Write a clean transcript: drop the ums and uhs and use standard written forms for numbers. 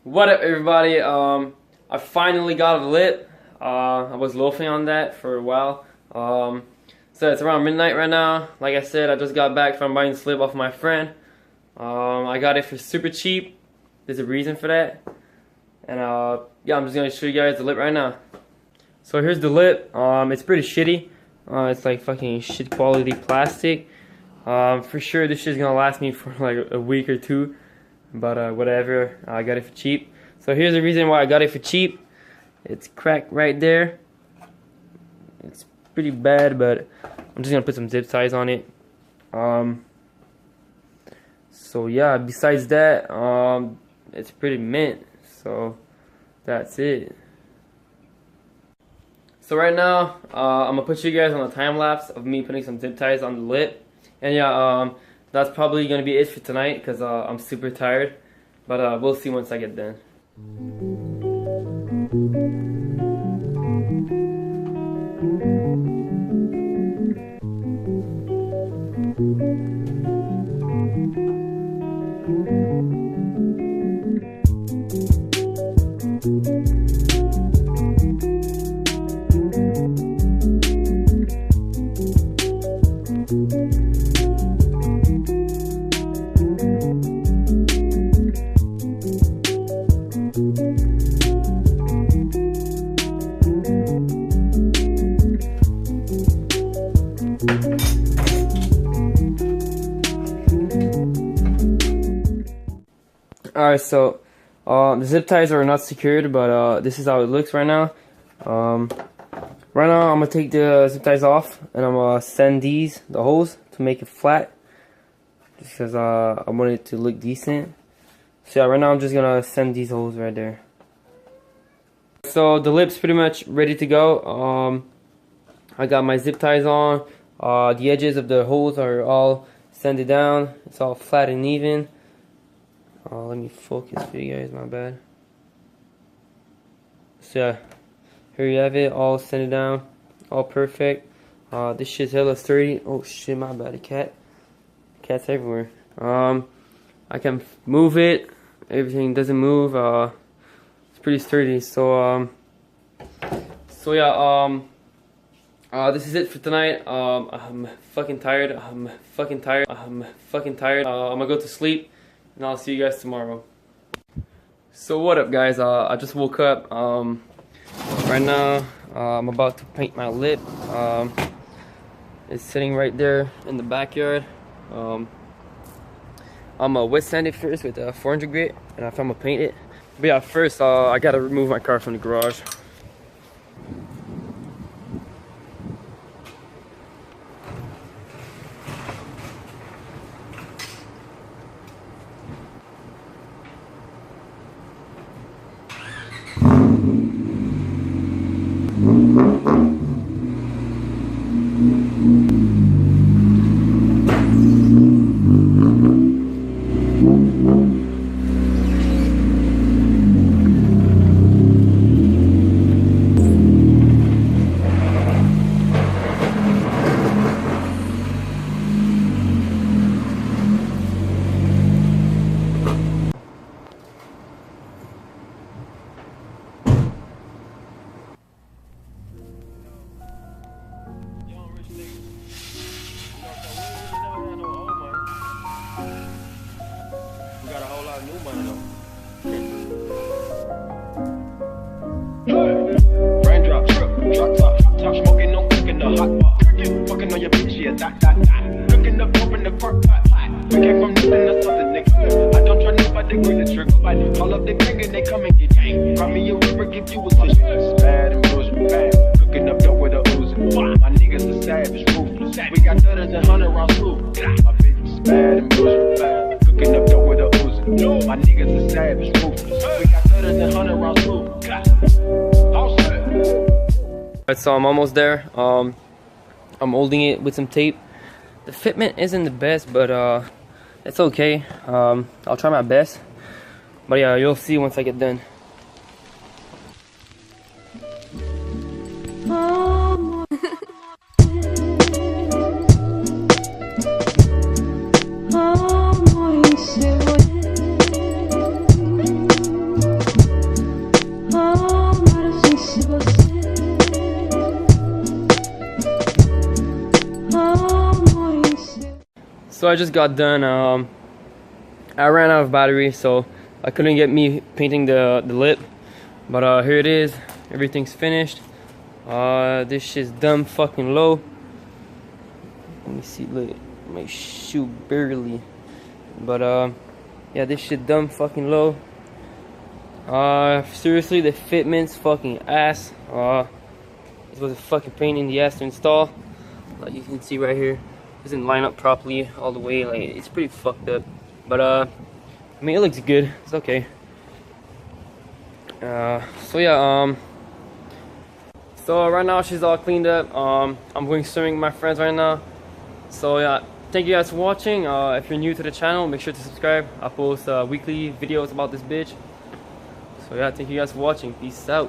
What up, everybody? I finally got a lip. I was loafing on that for a while. So it's around midnight right now. Like I said, I just got back from buying this lip off my friend. I got it for super cheap. There's a reason for that. And yeah, I'm just gonna show you guys the lip right now. So here's the lip. It's pretty shitty. It's like fucking shit quality plastic. For sure this shit's gonna last me for like a week or two. But whatever, I got it for cheap. So here's the reason why I got it for cheap. It's cracked right there. It's pretty bad, but I'm just gonna put some zip ties on it. So yeah, besides that, it's pretty mint. So that's it. So right now, I'm gonna put you guys on a time lapse of me putting some zip ties on the lip. And yeah, that's probably gonna be it for tonight because I'm super tired. But we'll see once I get done. Alright, so the zip ties are not secured, but this is how it looks right now. Right now I'm gonna take the zip ties off and I'm gonna sand the holes to make it flat, just because I want it to look decent. So yeah, right now I'm just gonna sand these holes right there. So the lip's pretty much ready to go. I got my zip ties on. The edges of the holes are all sanded down. It's all flat and even. Let me focus for you guys, my bad. So yeah, here you have it, all sanded down, all perfect. This shit's hella sturdy. Oh shit, my bad, cat's everywhere. I can move it, everything doesn't move. It's pretty sturdy. So yeah, this is it for tonight. I'm fucking tired. I'm gonna go to sleep. And I'll see you guys tomorrow. So what up, guys? I just woke up. Right now, I'm about to paint my lip. It's sitting right there in the backyard. I'm gonna wet sand it first with a 400 grit, and after I'm gonna paint it. But yeah, first I gotta remove my car from the garage. Looking up, open the park, we came from nothing to something, nigga. I don't try nobody, grip the trigger. Call up the finger, they come and get gang. Brought me a river, give you a fish. Bad and bullshit, bad. Cooking up dope with a oozing. My niggas are savage, ruthless. We got thudders and 100 rounds too. My bitch bad and bullshit, bad. Cooking up dope with a oozing. My niggas are savage, ruthless. We got thudders and 100 rounds too. Alright, so I'm almost there. I'm holding it with some tape. The fitment isn't the best, but it's okay. I'll try my best. But yeah, you'll see once I get done. So I just got done. I ran out of battery, so I couldn't get me painting the lip. But here it is. Everything's finished. This shit's dumb fucking low. Let me see. Look, my shoe barely. But yeah, this shit dumb fucking low. Seriously, the fitment's fucking ass. This was a fucking pain in the ass to install. Like you can see right here, it doesn't line up properly all the way. Like it's pretty fucked up. But I mean, it looks good. It's okay. So yeah, so right now she's all cleaned up. I'm going swimming with my friends right now. So yeah, thank you guys for watching. If you're new to the channel, make sure to subscribe. I post weekly videos about this bitch. So yeah, thank you guys for watching. Peace out.